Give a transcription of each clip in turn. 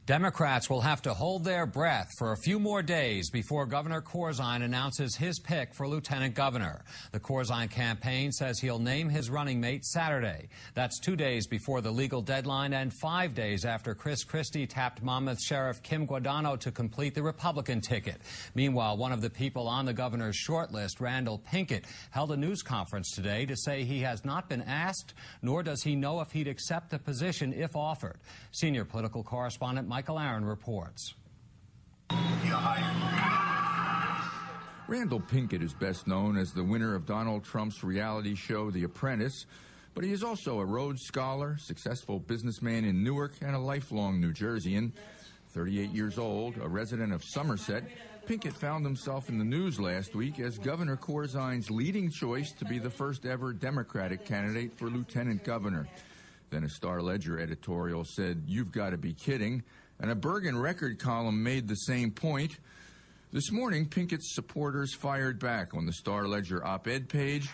Democrats will have to hold their breath for a few more days before Governor Corzine announces his pick for lieutenant governor. The Corzine campaign says he'll name his running mate Saturday. That's 2 days before the legal deadline and 5 days after Chris Christie tapped Monmouth Sheriff Kim Guadagno to complete the Republican ticket. Meanwhile, one of the people on the governor's shortlist, Randal Pinkett, held a news conference today to say he has not been asked, nor does he know if he'd accept the position if offered. Senior political correspondent Michael Aron reports. Randal Pinkett is best known as the winner of Donald Trump's reality show, The Apprentice, but he is also a Rhodes Scholar, successful businessman in Newark, and a lifelong New Jerseyan. 38 years old, a resident of Somerset, Pinkett found himself in the news last week as Governor Corzine's leading choice to be the first ever Democratic candidate for lieutenant governor. Then a Star-Ledger editorial said, "You've got to be kidding," and a Bergen Record column made the same point. This morning, Pinkett's supporters fired back on the Star-Ledger op-ed page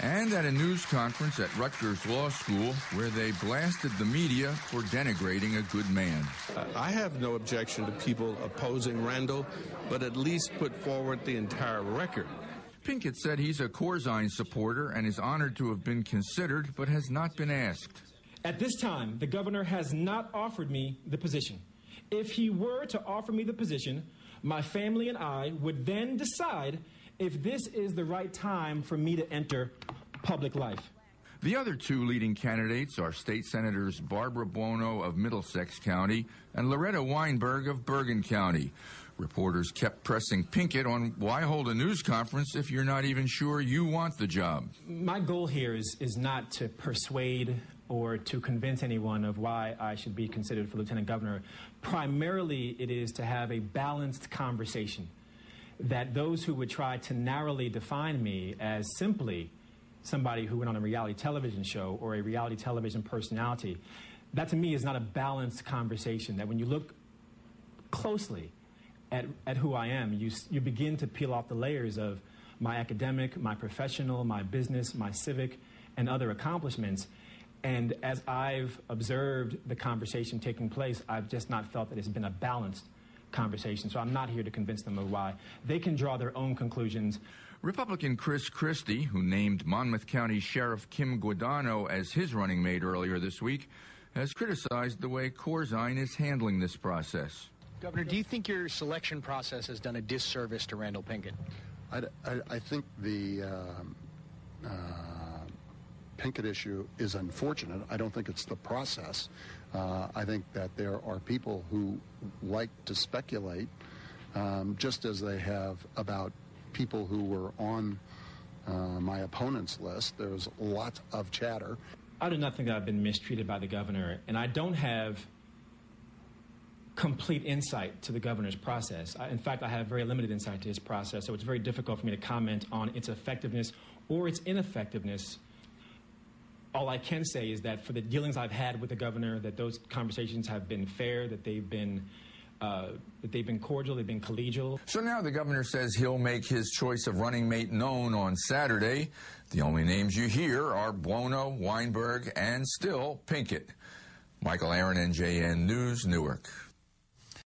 and at a news conference at Rutgers Law School where they blasted the media for denigrating a good man. I have no objection to people opposing Randal, but at least put forward the entire record. Pinkett said he's a Corzine supporter and is honored to have been considered, but has not been asked. At this time, the governor has not offered me the position. If he were to offer me the position, my family and I would then decide if this is the right time for me to enter public life. The other two leading candidates are State Senators Barbara Buono of Middlesex County and Loretta Weinberg of Bergen County. Reporters kept pressing Pinkett on why hold a news conference if you're not even sure you want the job. My goal here is not to persuade or to convince anyone of why I should be considered for lieutenant governor. Primarily, it is to have a balanced conversation that those who would try to narrowly define me as simply somebody who went on a reality television show or a reality television personality, that to me is not a balanced conversation. That when you look closely at who I am, you begin to peel off the layers of my academic, my professional, my business, my civic, and other accomplishments. And as I've observed the conversation taking place, I've just not felt that it's been a balanced conversation. So I'm not here to convince them of why. They can draw their own conclusions. Republican Chris Christie, who named Monmouth County Sheriff Kim Guadagno as his running mate earlier this week, has criticized the way Corzine is handling this process. Governor, do you think your selection process has done a disservice to Randal Pinkett? I think the Pinkett issue is unfortunate. I don't think it's the process. I think that there are people who like to speculate, just as they have about people who were on my opponent's list. There's lots of chatter. I do not think that I've been mistreated by the governor, and I don't have complete insight to the governor's process. In fact, I have very limited insight to his process, so it's very difficult for me to comment on its effectiveness or its ineffectiveness. All I can say is that for the dealings I've had with the governor, that those conversations have been fair, that they've been cordial, they've been collegial. So now the governor says he'll make his choice of running mate known on Saturday. The only names you hear are Buono, Weinberg, and still Pinkett. Michael Aron, NJN News, Newark.